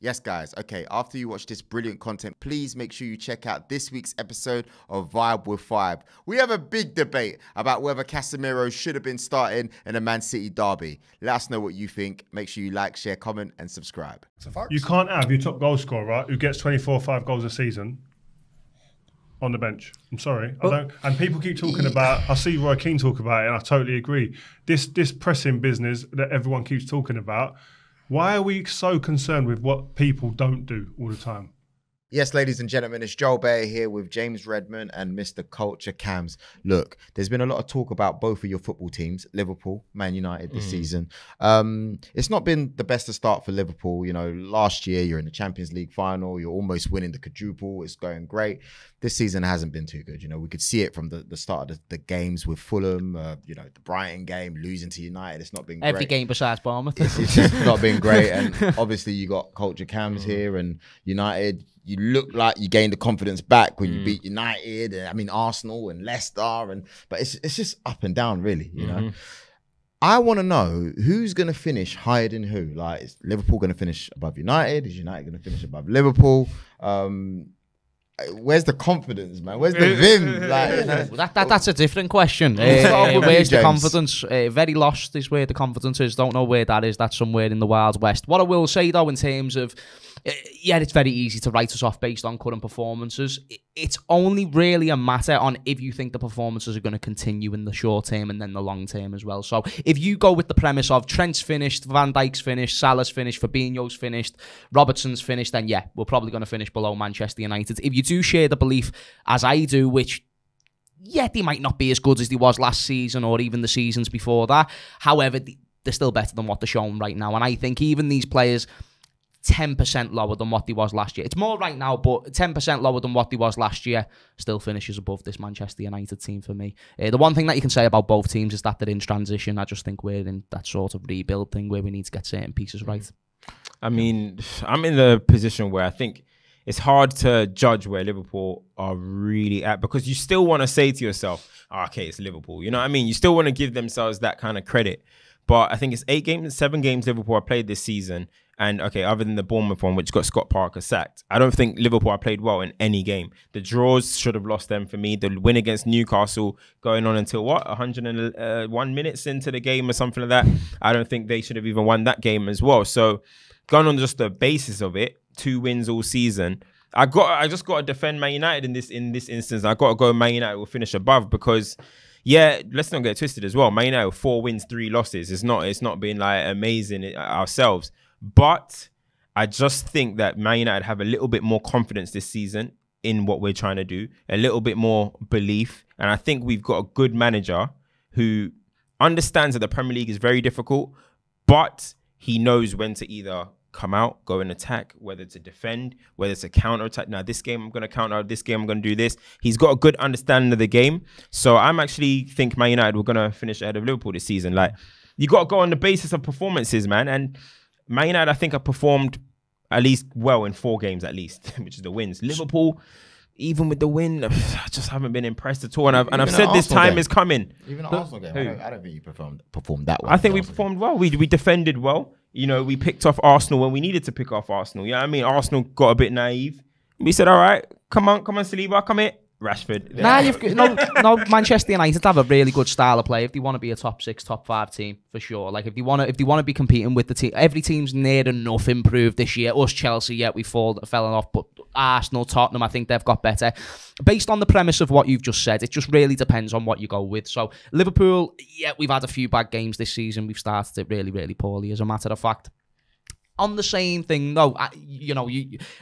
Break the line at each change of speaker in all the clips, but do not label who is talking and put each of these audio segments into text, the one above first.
Yes, guys. Okay, after you watch this brilliant content, please make sure you check out this week's episode of Vibe with Five. We have a big debate about whether Casemiro should have been starting in a Man City derby. Let us know what you think. Make sure you like, share, comment, and subscribe.
You can't have your top goal scorer who gets 24 or 5 goals a season on the bench. I'm sorry. I don't. And people keep talking about, I see Roy Keane talk about it, and I totally agree. This pressing business that everyone keeps talking about, why are we so concerned with what people don't do all the time?
Yes, ladies and gentlemen, it's Joel Bayer here with James Redmond and Mr. Culture Cams. Look, there's been a lot of talk about both of your football teams, Liverpool, Man United this season. It's not been the best of start for Liverpool. You know, last year you're in the Champions League final, you're almost winning the quadruple, it's going great. This season hasn't been too good. You know, we could see it from the start of the games with Fulham, you know, the Brighton game, losing to United. It's not been great.
Every game besides Bournemouth.
It's just not been great. And obviously you got Culture Cams here and United. You look like you gained the confidence back when you beat United, and I mean Arsenal and Leicester, but it's just up and down, really. You know, I want to know who's going to finish higher than who. Like, is Liverpool going to finish above United? Is United going to finish above Liverpool? Where's the confidence, man? Where's the vim? Like,
that's a different question. Where's the confidence? Very lost is where the confidence is. Don't know where that is. That's somewhere in the Wild West. What I will say, though, in terms of, yeah, it's very easy to write us off based on current performances. It's only really a matter on if you think the performances are going to continue in the short term and then the long term as well. So if you go with the premise of Trent's finished, Van Dijk's finished, Salah's finished, Fabinho's finished, Robertson's finished, then yeah, we're probably going to finish below Manchester United. If you do share the belief, as I do, which, yeah, they might not be as good as they was last season or even the seasons before that. However, they're still better than what they're showing right now. And I think even these players, 10% lower than what they was last year. It's more right now, but 10% lower than what they was last year still finishes above this Manchester United team for me. The one thing that you can say about both teams is that they're in transition. I just think we're in that sort of rebuild thing where we need to get certain pieces right.
I mean, I'm in the position where I think it's hard to judge where Liverpool are really at, because you still want to say to yourself, oh, okay, it's Liverpool. You know what I mean? You still want to give themselves that kind of credit. But I think it's 7 games Liverpool have played this season. And okay, other than the Bournemouth one, which got Scott Parker sacked, I don't think Liverpool have played well in any game. The draws should have lost them for me. The win against Newcastle going on until 101 minutes into the game or something like that. I don't think they should have even won that game as well. So going on just the basis of it, 2 wins all season, I just got to defend Man United in this instance. I got to go Man United will finish above, because yeah, let's not get twisted as well. Man United 4 wins, 3 losses. It's not been like amazing ourselves. But I just think that Man United have a little bit more confidence this season in what we're trying to do, a little bit more belief. And I think we've got a good manager who understands that the Premier League is very difficult, but he knows when to either come out, go and attack, whether to defend, whether to counter-attack. Now, this game I'm going to counter, this game I'm going to do this. He's got a good understanding of the game. So I'm actually think Man United we're going to finish ahead of Liverpool this season. Like, you got to go on the basis of performances, man. And Man United, I think, have performed at least well in 4 games at least, which is the wins. Liverpool, even with the win, I just haven't been impressed at all. And I've said this time is coming.
Even the Arsenal game, I don't think you performed that well.
I think we performed well. We defended well. You know, we picked off Arsenal when we needed to pick off Arsenal. You know what I mean? Arsenal got a bit naive. We said, all right, come on, Saliba, come here. Rashford.
Nah, you've no. Manchester United have a really good style of play if they want to be a top 6, top 5 team for sure. Like if they want to be competing with the team, every team's near enough improved this year. Us, Chelsea, yet we fallen off, but Arsenal, Tottenham, I think they've got better. Based on the premise of what you've just said, it just really depends on what you go with. So Liverpool, yeah, we've had a few bad games this season. We've started it really, really poorly, as a matter of fact. On the same thing, no,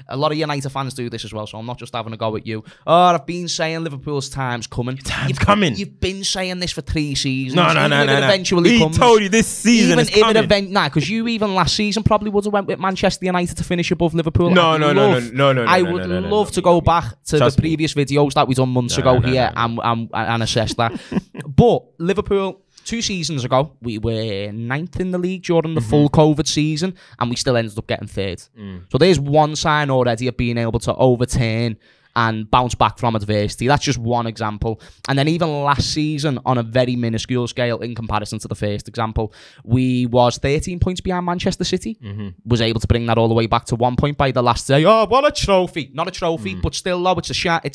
a lot of United fans do this as well, so I'm not just having a go at you. Oh, I've been saying Liverpool's time's coming.
Coming.
You've been saying this for 3 seasons.
No.
Eventually comes.
He told you this season is coming.
Because you even last season probably would have went with Manchester United to finish above Liverpool.
No.
I would love to go back to the previous videos that we done months ago here and assess that. But Liverpool, 2 seasons ago, we were 9th in the league during the full COVID season, and we still ended up getting 3rd. So there's one sign already of being able to overturn and bounce back from adversity. That's just one example. And then even last season, on a very minuscule scale in comparison to the first example, we was 13 points behind Manchester City. Was able to bring that all the way back to 1 point by the last day. Oh, what a trophy. Not a trophy, but still, though, it's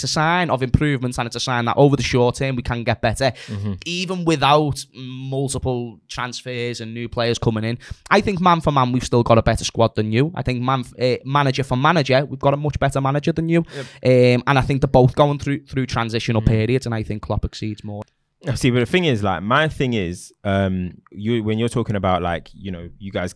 a sign of improvements, and it's a sign that over the short term we can get better. Even without multiple transfers and new players coming in, I think man for man, we've still got a better squad than you. I think manager for manager, we've got a much better manager than you. And I think they're both going through transitional periods, and I think Klopp exceeds more.
See, but the thing is, like, my thing is, when you're talking about, like, you know, you guys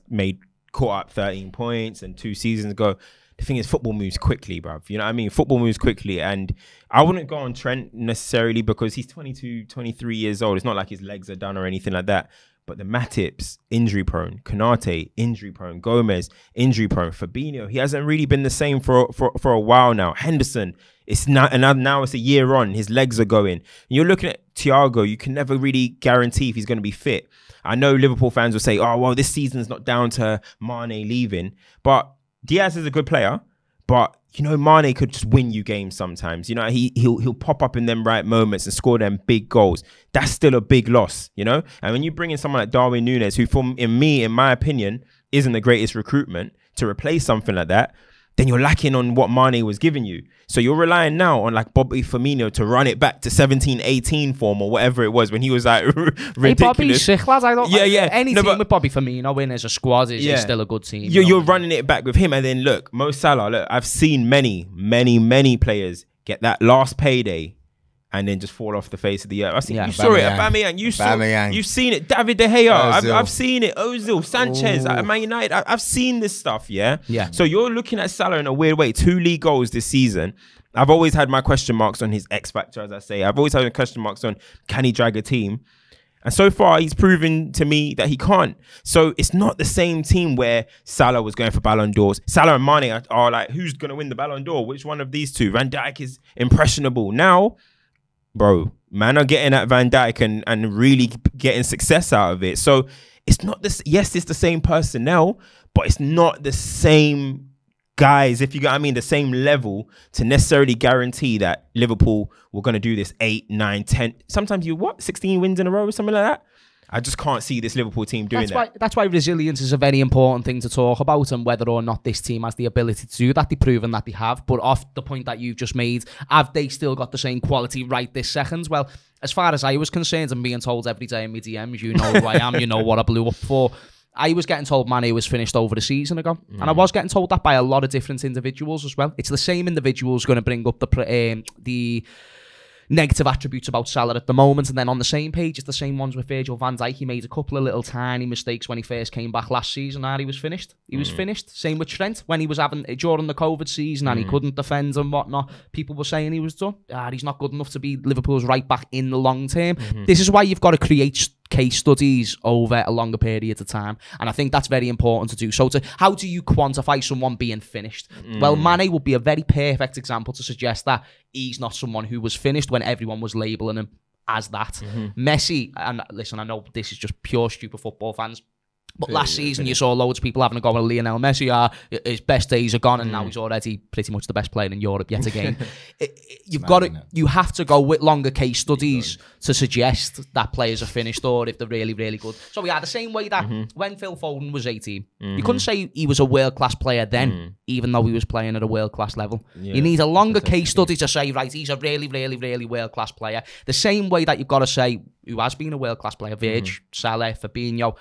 caught up 13 points and 2 seasons ago. The thing is, football moves quickly, bruv. You know what I mean? Football moves quickly. And I wouldn't go on Trent necessarily because he's 22, 23 years old. It's not like his legs are done or anything like that. But the Matip's injury prone, Konate injury prone, Gomez injury prone, Fabinho, he hasn't really been the same for a while now. Henderson, it's not, and now it's a year on, his legs are going. And you're looking at Thiago, you can never really guarantee if he's going to be fit. I know Liverpool fans will say, oh, well, this season's not down to Mane leaving. But Diaz is a good player, but you know, Mane could just win you games sometimes. You know, he'll pop up in them right moments and score them big goals. That's still a big loss, you know? And when you bring in someone like Darwin Núñez, who in my opinion, isn't the greatest recruitment, to replace something like that, then you're lacking on what Mane was giving you. So you're relying now on like Bobby Firmino to run it back to 17-18 form or whatever it was when he was like ridiculous.
Hey, Bobby's sick, lads. I don't any
team
with Bobby Firmino in as a squad is still a good team.
You're running it back with him. And then look, Mo Salah, look, I've seen many players get that last payday and then just fall off the face of the earth. You saw it, Aubameyang. You've seen it, David De Gea. I've seen it, Ozil, Sanchez, Man United. I've seen this stuff, yeah? So you're looking at Salah in a weird way. 2 league goals this season. I've always had my question marks on his X factor, as I say. I've always had question marks on, can he drag a team? And so far, he's proven to me that he can't. So it's not the same team where Salah was going for Ballon d'Ors. Salah and Mane are like, who's going to win the Ballon d'Or? Which one of these two? Van Dijk is impressionable. Now, bro, man are getting at Van Dijk and really getting success out of it. So it's not this. Yes, it's the same personnel, but it's not the same guys, if you get what I mean, the same level to necessarily guarantee that Liverpool were going to do this 8, 9, 10. Sometimes 16 wins in a row or something like that. I just can't see this Liverpool team doing that.
That's why resilience is a very important thing to talk about, and whether or not this team has the ability to do that. They've proven that they have. But off the point that you've just made, have they still got the same quality right this second? Well, as far as I was concerned, and being told every day in my DMs, you know who I am, you know what I blew up for. I was getting told Mane was finished over a season ago. And I was getting told that by a lot of different individuals as well. It's the same individuals going to bring up the negative attributes about Salah at the moment, and then on the same page it's the same ones with Virgil van Dijk. He made a couple of little tiny mistakes when he first came back last season, and he was finished. Same with Trent when he was having during the COVID season and he couldn't defend and whatnot. People were saying he was done. He's not good enough to be Liverpool's right back in the long term. This is why you've got to create case studies over a longer period of time, and I think that's very important to do. So how do you quantify someone being finished? Well, Mane would be a very perfect example to suggest that he's not someone who was finished when everyone was labelling him as that. Messi, and listen, I know this is just pure stupid football fans, but last season you saw loads of people having a go at Lionel Messi. His best days are gone, and now he's already pretty much the best player in Europe yet again. You have to go with longer case studies to suggest that players are finished or if they're really, really good. So the same way that when Phil Foden was 18, you couldn't say he was a world-class player then, even though he was playing at a world-class level. You need a longer case study to say, right, he's a really, really, really world-class player. The same way that you've got to say who has been a world-class player, Virg, Salah, Fabinho.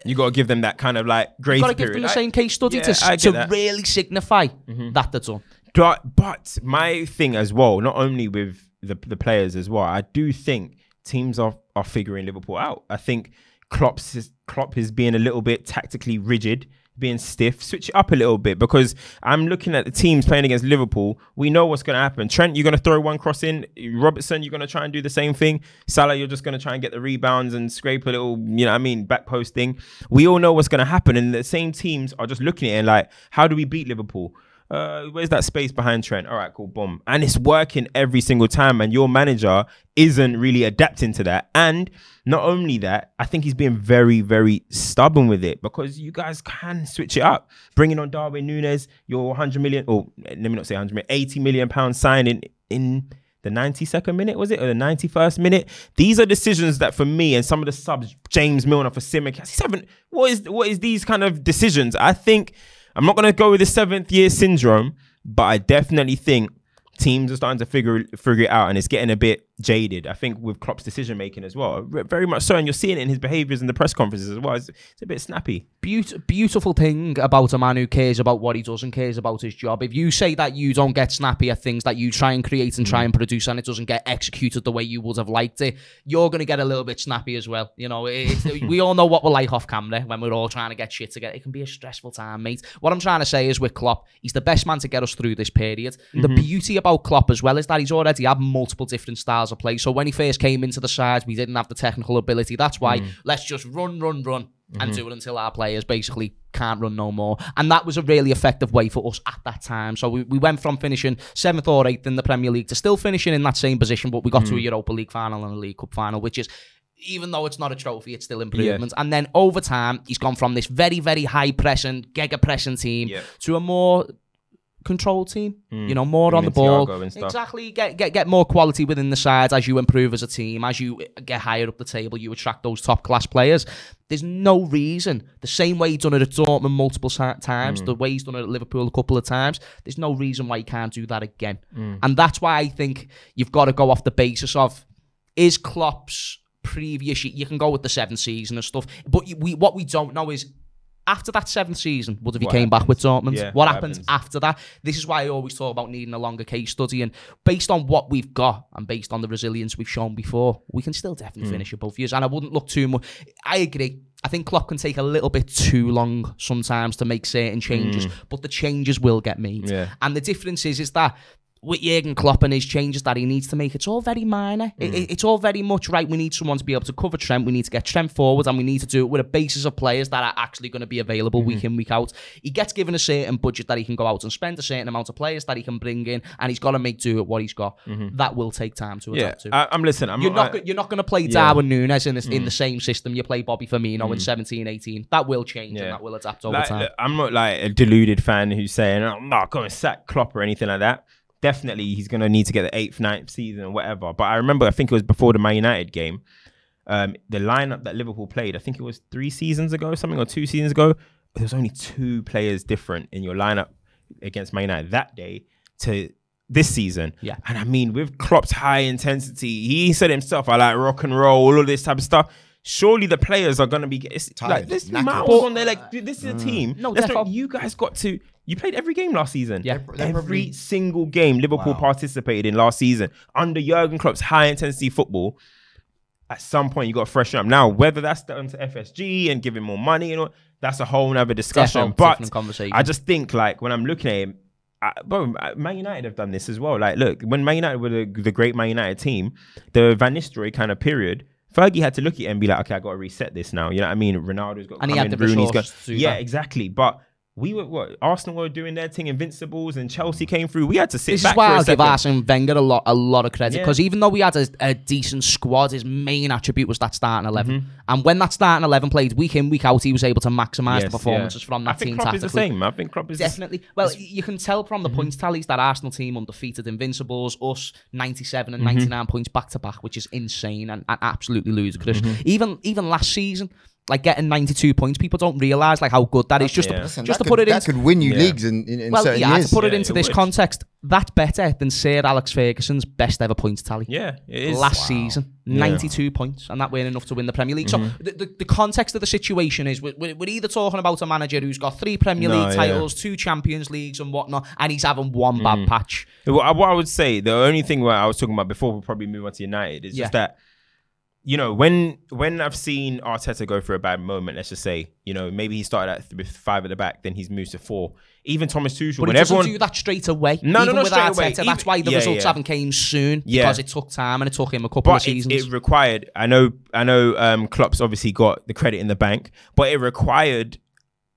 You got to give them that kind of like grace period.
You got to give them the same case study to really signify that they're done.
But my thing as well, not only with the players as well, I do think teams are figuring Liverpool out. I think Klopp is being a little bit tactically rigid, being stiff. Switch it up a little bit, because I'm looking at the teams playing against Liverpool. We know what's going to happen. Trent, you're going to throw one cross in. Robertson, you're going to try and do the same thing. Salah, you're just going to try and get the rebounds and scrape a little, back posting. We all know what's going to happen. And the same teams are just looking at it and like, how do we beat Liverpool? Where's that space behind Trent? All right, cool, boom. And it's working every single time. And your manager isn't really adapting to that. And not only that, I think he's being very, very stubborn with it, because you guys can switch it up. Bringing on Darwin Núñez, your 100 million, or let me not say 100 million, 80 million pound signing in the 92nd minute, was it? Or the 91st minute? These are decisions that, for me, and some of the subs, James Milner for Tsimikas, what is these kind of decisions? I think, I'm not going to go with the 7th year syndrome, but I definitely think teams are starting to figure it out, and it's getting a bit jaded. I think with Klopp's decision making as well, very much so, and you're seeing it in his behaviours in the press conferences as well. It's a bit snappy.
Beautiful thing about a man who cares about what he does and cares about his job. If you say that you don't get snappy at things that you try and create and try and produce, and it doesn't get executed the way you would have liked it, you're going to get a little bit snappy as well. You know, we all know what we're like off camera when we're all trying to get shit together. It can be a stressful time, mate. What I'm trying to say is, with Klopp, he's the best man to get us through this period. The beauty about Klopp as well is that he's already had multiple different styles of play. So when he first came into the side, we didn't have the technical ability. That's why let's just run and do it until our players basically can't run no more. And that was a really effective way for us at that time. So we went from finishing 7th or 8th in the Premier League to still finishing in that same position, but we got to a Europa League final and a League Cup final, which is, even though it's not a trophy, it's still improvement. And then over time, he's gone from this very, very high pressing, giga pressing team to a more control team, you know, more on the ball. Exactly. Get more quality within the side as you improve as a team. As you get higher up the table, you attract those top class players. There's no reason, the same way he's done it at Dortmund multiple times, the way he's done it at Liverpool a couple of times, there's no reason why he can't do that again. And that's why I think you've got to go off the basis of, is Klopp's previous, you can go with the 7th season and stuff, but what we don't know is, after that 7th season, what if he came back with Dortmund?
Yeah,
what happens after that? This is why I always talk about needing a longer case study. And based on what we've got and based on the resilience we've shown before, we can still definitely finish above years. And I wouldn't look too much. I agree. I think Klopp can take a little bit too long sometimes to make certain changes, but the changes will get made. Yeah. And the difference is that with Jurgen Klopp and his changes that he needs to make, it's all very minor. It's all very much, right, we need someone to be able to cover Trent, we need to get Trent forward, and we need to do it with a basis of players that are actually going to be available week in, week out. He gets given a certain budget that he can go out and spend, a certain amount of players that he can bring in, and he's got to make do with what he's got. That will take time to adapt to.
I'm listening.
You're not going to play Darwin Núñez in the same system you play Bobby Firmino in 17-18. That will change and that will adapt over time.
Look, I'm not like a deluded fan who's saying, I'm not going to sack Klopp or anything like that. Definitely, he's going to need to get the 8th, 9th season or whatever. But I remember, I think it was before the Man United game, the lineup that Liverpool played, I think it was 3 seasons ago, something, or 2 seasons ago. There was only 2 players different in your lineup against Man United that day to this season. Yeah. And I mean, with Klopp's high intensity, he said himself, I like rock and roll, all of this type of stuff. Surely the players are going to be like this miles on there. Like, this is a team. No, you guys got to. You played every game last season. Yeah, every single game Liverpool participated in last season under Jurgen Klopp's high intensity football. At some point, you got to freshen up. Now, whether that's down to FSG and giving more money and all, that's a whole nother discussion. But I just think, like, when I'm looking at him, Man United have done this as well. Like, look, when Man United were the great Man United team, the Van Nistelrooy kind of period, Fergie had to look at it and be like, okay, I got to reset this now. You know what I mean? Ronaldo's got to come in, Rooney's got... Yeah, exactly. But we were, Arsenal were doing their thing, Invincibles, and Chelsea came through. We had to sit back for a second. This is why I'll give Arsene Wenger a lot of credit, because even though we had a decent squad, his main attribute was that starting 11. And when that starting 11 played week in, week out, he was able to maximise the performances from that team. I think Klopp is the same. I think Klopp is definitely. Well, you can tell from the points tallies that Arsenal team undefeated, Invincibles, us 97 and 99 points back to back, which is insane and absolutely ludicrous. Even last season, like getting 92 points, people don't realise like how good that is. Just to put it in, that could win you leagues in certain years. To put it into this context, that's better than Sir Alex Ferguson's best ever points tally. Yeah, it is. Last season, 92 points, and that weren't enough to win the Premier League. So the context of the situation is we're either talking about a manager who's got 3 Premier League titles, 2 Champions Leagues and whatnot, and he's having one bad patch. What I would say, the only thing where I was talking about before we probably move on to United is just that, you know, when I've seen Arteta go through a bad moment, let's just say, you know, maybe he started with 5 at the back, then he's moved to 4. Even Thomas Tuchel, but he doesn't do that straight away. No, with Arteta, away. That's why the results haven't came soon, because it took time and it took him a couple of seasons. It required. I know. Klopp's obviously got the credit in the bank, but it required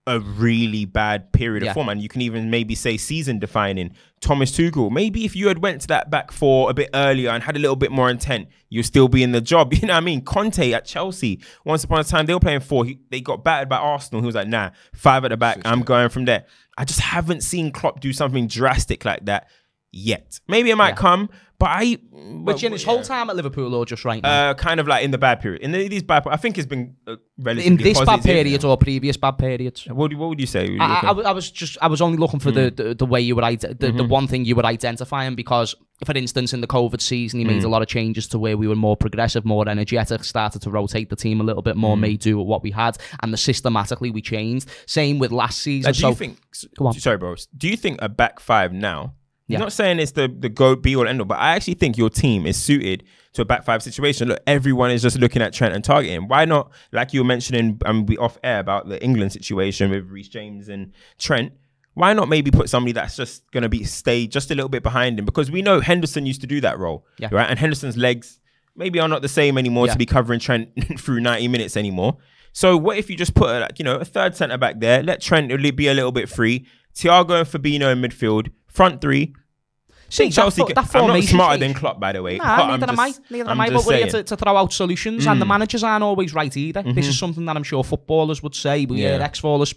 a really bad period of form, and you can even maybe say season defining. Thomas Tuchel, maybe if you had went to that back four a bit earlier and had a little bit more intent, you'll still be in the job. You know what I mean? Conte at Chelsea, once upon a time they were playing 4. They got battered by Arsenal. He was like, nah, 5 at the back. I'm going from there. I just haven't seen Klopp do something drastic like that yet. Maybe it might come, but
Which in his whole time at Liverpool or just right now?
Kind of like in the bad period. In these bad, I think it's been relatively
in this
positive.
bad period or previous bad periods.
What would you say?
I was only looking for the way you would the one thing you would identify him, because for instance in the COVID season he made a lot of changes to where we were more progressive, more energetic, started to rotate the team a little bit more, made do with what we had, and systematically we changed. Same with last season.
Do you think? Go on. Sorry, bro. Do you think a back 5 now? I'm not saying it's the go be all end all, but I actually think your team is suited to a back 5 situation. Look, everyone is just looking at Trent and targeting. Why not, like you were mentioning, we off air about the England situation with Reece James and Trent. Why not maybe put somebody that's just going to stay just a little bit behind him? Because we know Henderson used to do that role, right? And Henderson's legs maybe are not the same anymore to be covering Trent through 90 minutes anymore. So what if you just put a third centre back there, let Trent be a little bit free, Thiago and Fabinho in midfield, front 3.
See,
Chelsea, I'm not smarter than Klopp, by the way.
Nah, neither am I. But we're here to throw out solutions, and the managers aren't always right either. This is something that I'm sure footballers would say. We hear ex-footballers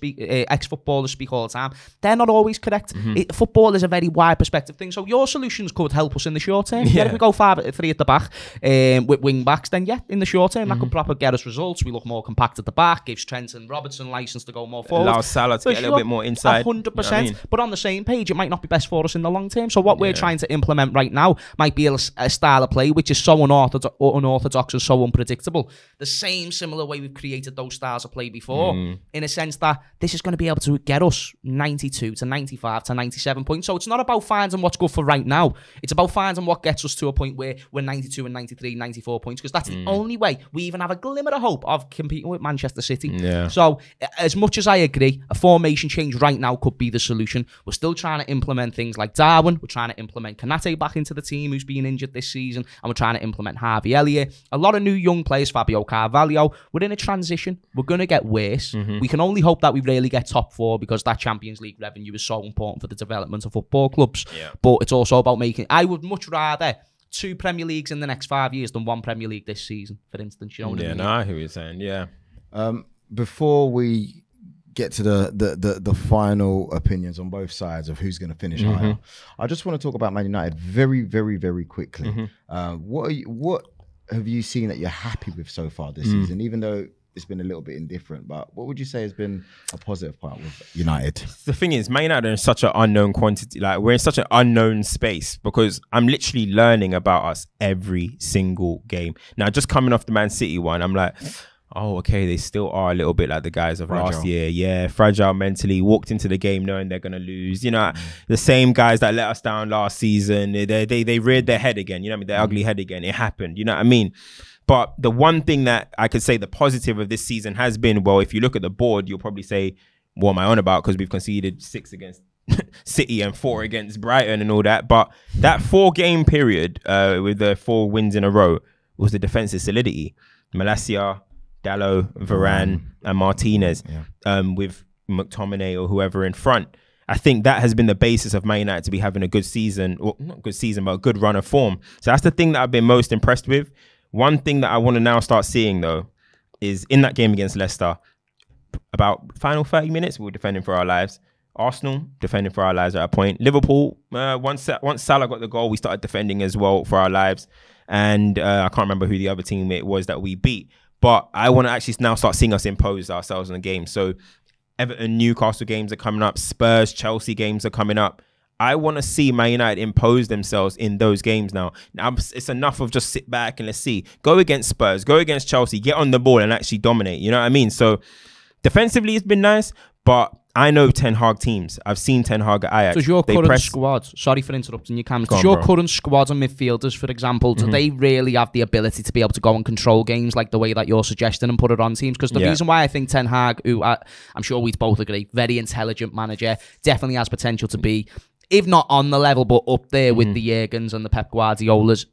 speak all the time. They're not always correct. Football is a very wide perspective thing. So your solutions could help us in the short term. If we go 5-3 at the back with wing backs, then in the short term that could proper get us results. We look more compact at the back, gives Trent and Robertson license to go more forward.
Allows Salah to get a little bit more inside.
100%. You know what I mean? But on the same page, it might not be best for us in the long term. So what we're trying to implement right now might be a style of play which is so unorthodox and so unpredictable. The similar way we've created those styles of play before, in a sense that this is going to be able to get us 92 to 95 to 97 points. So it's not about finding what's good for right now. It's about finding what gets us to a point where we're 92 and 93, 94 points, because that's the only way we even have a glimmer of hope of competing with Manchester City. Yeah. So as much as I agree, a formation change right now could be the solution. We're still trying to implement things like Darwin. We're trying to implement Konate back into the team, who's been injured this season, and we're trying to implement Harvey Elliott. A lot of new young players, Fabio Carvalho. We're in a transition. We're going to get worse. We can only hope that we really get top 4, because that Champions League revenue is so important for the development of football clubs. Yeah. But it's also about I would much rather 2 Premier Leagues in the next 5 years than 1 Premier League this season, for instance. You know what I mean?
No, I hear what you're saying. Yeah.
Before we get to the final opinions on both sides of who's going to finish higher, I just want to talk about Man United very, very, very quickly. What have you seen that you're happy with so far this season, even though it's been a little bit indifferent? But what would you say has been a positive part with United?
The thing is, Man United are in such an unknown quantity. Like, we're in such an unknown space, because I'm literally learning about us every single game. Now, just coming off the Man City one, I'm like, oh, okay, they still are a little bit like the guys of last year. Yeah, fragile mentally, walked into the game knowing they're going to lose. You know, the same guys that let us down last season, they reared their head again. You know what I mean? Their ugly head again. It happened. You know what I mean? But the one thing that I could say the positive of this season has been, well, if you look at the board, you'll probably say, what am I on about? Because we've conceded 6 against City and 4 against Brighton and all that. But that 4-game period with the 4 wins in a row was the defensive solidity. Malacia, Dalot, Varane and Martinez, with McTominay or whoever in front. I think that has been the basis of Man United to be having a good season, well, not good season, but a good run of form. So that's the thing that I've been most impressed with. One thing that I want to now start seeing, though, is in that game against Leicester, about final 30 minutes, we were defending for our lives. Arsenal, defending for our lives at a point. Liverpool, once Salah got the goal, we started defending as well for our lives. And I can't remember who the other team it was that we beat. But I want to actually now start seeing us impose ourselves in the game. So Everton, Newcastle games are coming up. Spurs, Chelsea games are coming up. I want to see Man United impose themselves in those games now. Now, it's enough of just sit back and let's see. Go against Spurs, go against Chelsea, get on the ball and actually dominate. You know what I mean? So defensively, it's been nice, but I know Ten Hag teams. I've seen Ten Hag at Ajax.
Does your current squad, sorry for interrupting you, Cam, does your current squad of midfielders, for example, do they really have the ability to be able to go and control games like the way that you're suggesting and put it on teams? Because the reason why I think Ten Hag, who I'm sure we'd both agree, very intelligent manager, definitely has potential to be, if not on the level, but up there with the Jurgens and the Pep Guardiolas,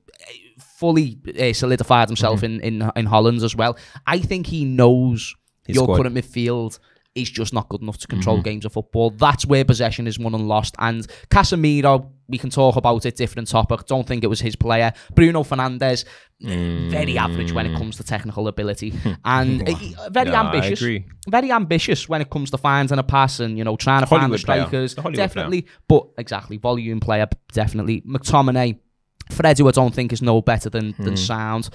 fully solidified himself in Holland as well. I think he knows your current midfield is just not good enough to control games of football. That's where possession is won and lost. And Casemiro, we can talk about it, different topic. Don't think it was his player. Bruno Fernandes, very average when it comes to technical ability. And very ambitious. I agree. Very ambitious when it comes to finding a pass and, you know, trying to find the strikers. Definitely. But exactly, volume player, definitely. McTominay, Fred, who I don't think is no better than sound.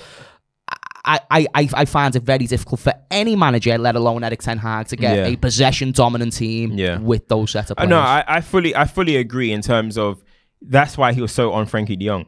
I find it very difficult for any manager, let alone Erik ten Hag, to get a possession dominant team with those set of players.
No, I fully agree in terms of that's why he was so on Frankie de Jong.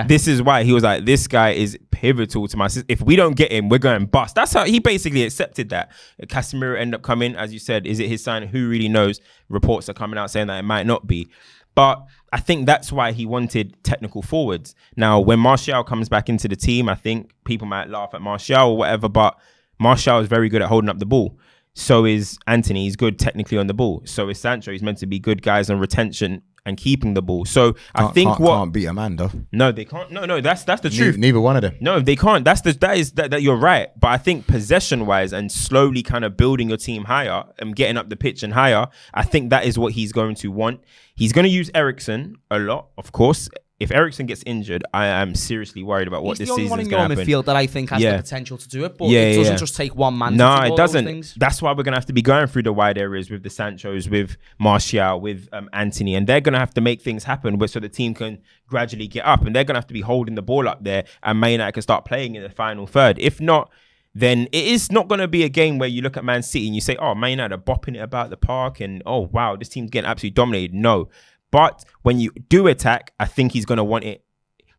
This is why he was like, this guy is pivotal to my system. If we don't get him, we're going bust. That's how he basically accepted that. Casemiro ended up coming, as you said. Is it his sign? Who really knows? Reports are coming out saying that it might not be. But I think that's why he wanted technical forwards. Now, when Martial comes back into the team, I think people might laugh at Martial or whatever, but Martial is very good at holding up the ball. So is Anthony. He's good technically on the ball. So is Sancho. He's meant to be good guys on retention and keeping the ball. So I think
can't beat a man though.
No, they can't. No, that's the truth.
Neither one of them.
No, they can't. That you're right. But I think possession wise and slowly kind of building your team higher and getting up the pitch and higher, I think that is what he's going to want. He's going to use Eriksen a lot, of course. If Eriksen gets injured, I am seriously worried about what this season is going to happen.
He's the only one in your midfield that I think has the potential to do it, but it doesn't just take one man to do
it doesn't.
Those things.
That's why we're going to have to be going through the wide areas with the Sanchos, with Martial, with Anthony, and they're going to have to make things happen so the team can gradually get up, and they're going to have to be holding the ball up there, and Man United can start playing in the final third. If not, then it is not going to be a game where you look at Man City and you say, oh, Man United are bopping it about the park, and oh, wow, this team's getting absolutely dominated. No. But when you do attack, I think he's going to want it.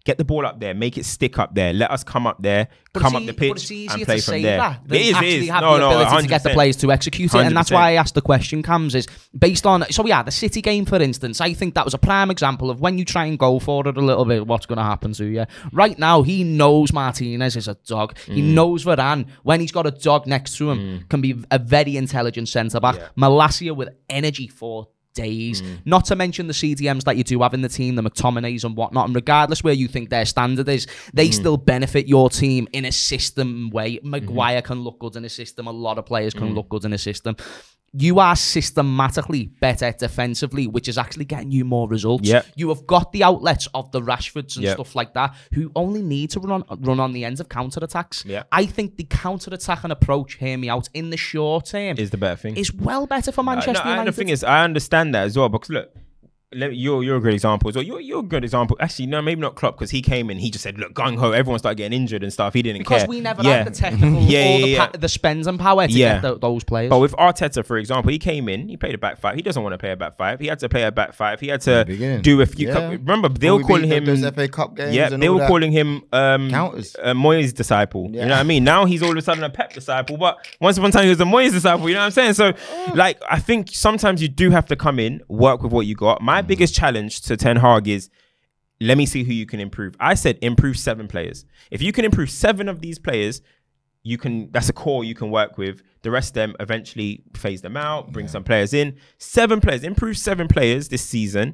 Get the ball up there, make it stick up there. Let us come up there, come up the pitch, and play from there.
It is. Have the ability to get the players to execute it, 100%. And that's why I asked the question, Cams, is based on. So yeah, the City game, for instance, I think that was a prime example of when you try and go for it a little bit, what's going to happen to you. Right now, he knows Martinez is a dog. He knows Varane, when he's got a dog next to him, can be a very intelligent centre back. Malacia with energy for days, not to mention the CDMs that you do have in the team, the McTominays and whatnot, and regardless where you think their standard is, they still benefit your team in a system way. Maguire can look good in a system, a lot of players can look good in a system. You are systematically better defensively, which is actually getting you more results. You have got the outlets of the Rashfords and stuff like that, who only need to run on the ends of counter-attacks. I think the counter-attacking approach, hear me out, in the short term is the better thing. Is well better for Manchester United.
And the thing is, I understand that as well, because look, you're a good example as well. You're a good example. Actually, no, maybe not Klopp, because he came in, he just said, look, gung-ho, everyone started getting injured and stuff. He didn't care.
Because we never had the technical, the spends power to get those players.
But with Arteta, for example, he came in, he played a back five. He doesn't want to play a back five. He had to play a back five. He had to do a few... Remember, they were calling him...
Those FA Cup games
they were calling him Moyes' disciple. You know what I mean? Now he's all of a sudden a Pep disciple, but once upon a time he was a Moyes disciple, you know what I'm saying? So, like, I think sometimes you do have to come in, work with what you got. My biggest challenge to Ten Hag is, let me see who you can improve. I said improve 7 players. If you can improve 7 of these players, you can. That's a core you can work with. The rest of them, eventually phase them out, bring some players in. 7 players, improve 7 players this season,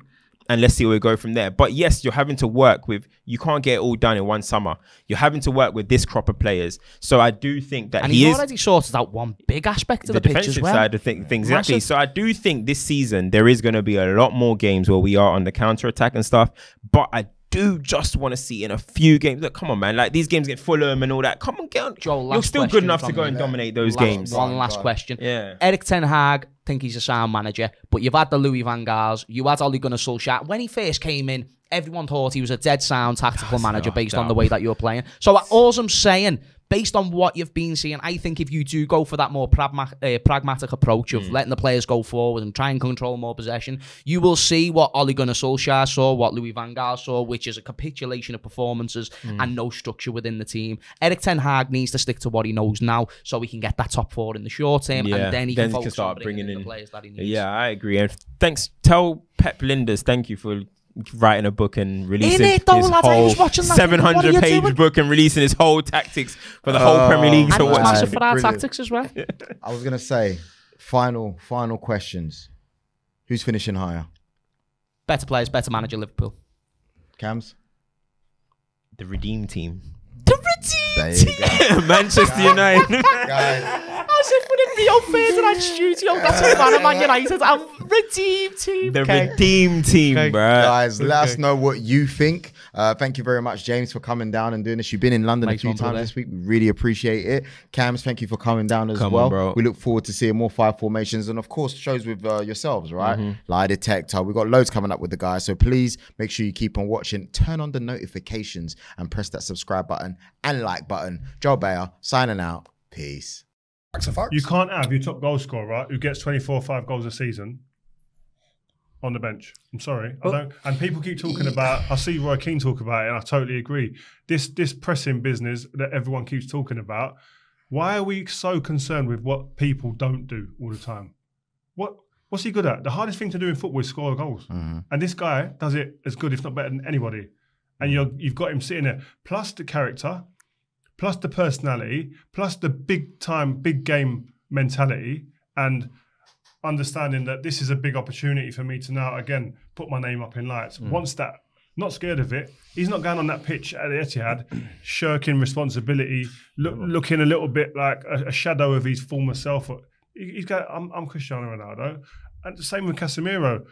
and let's see where we go from there. But yes, you're having to work with, you can't get it all done in one summer. You're having to work with this crop of players. So I do think that
he's already sorted out one big aspect of the pitch as well.
The defensive side of things, exactly. So I do think this season there is going to be a lot more games where we are on the counter-attack and stuff. But I do just want to see in a few games. Look, come on, man. Like, these games get Fulham and all that. Come on, get on.
Joel,
you're still good enough to go and dominate those games.
One last question. Erik ten Hag, think he's a sound manager, but you've had the Louis van Gaals, you had Ole Gunnar Solskjaer. When he first came in, everyone thought he was a dead sound tactical manager based on the way that you're playing. So all I'm saying, based on what you've been seeing, I think if you do go for that more pragmatic approach of letting the players go forward and try and control more possession, you will see what Ole Gunnar Solskjaer saw, what Louis van Gaal saw, which is a capitulation of performances and no structure within the team. Erik ten Hag needs to stick to what he knows now so he can get that top 4 in the short term, and then he can focus on bringing in the players that he needs.
Yeah, I agree. And thanks. Tell Pep Linders, thank you for writing a book and releasing his whole 700-page book and releasing his whole tactics for the whole Premier League to watch.
Massive for our tactics as well.
I was gonna say, final questions. Who's finishing higher?
Better players, better manager, Liverpool.
Cams?
The Redeem Team.
The Redeem Team.
Manchester United.
Guys.
As if we're in Rio Ferdinand studio, that's a fan of Man United. I'm redeemed team.
The redeemed team, bro.
Guys, let us know what you think. Thank you very much, James, for coming down and doing this. You've been in London a few times this week. We really appreciate it. Cams, thank you for coming down as well.
Bro.
We look forward to seeing more 5 formations and, of course, shows with yourselves, right? Lie Detector. We've got loads coming up with the guys. So please make sure you keep on watching. Turn on the notifications and press that subscribe button and like button. Joe Bayer, signing out. Peace.
You can't have your top goal scorer, right, who gets 24-5 goals a season on the bench. I'm sorry. I don't. And people keep talking about, I see Roy Keane talk about it, and I totally agree. This pressing business that everyone keeps talking about, why are we so concerned with what people don't do all the time? What's he good at? The hardest thing to do in football is score goals. And this guy does it as good, if not better than anybody. And you've got him sitting there. Plus the character, plus the personality, plus the big game mentality, and understanding that this is a big opportunity for me to now, again, put my name up in lights. Once that, not scared of it, he's not going on that pitch at the Etihad, shirking responsibility, looking a little bit like a shadow of his former self. He's going, I'm Cristiano Ronaldo. And the same with Casemiro.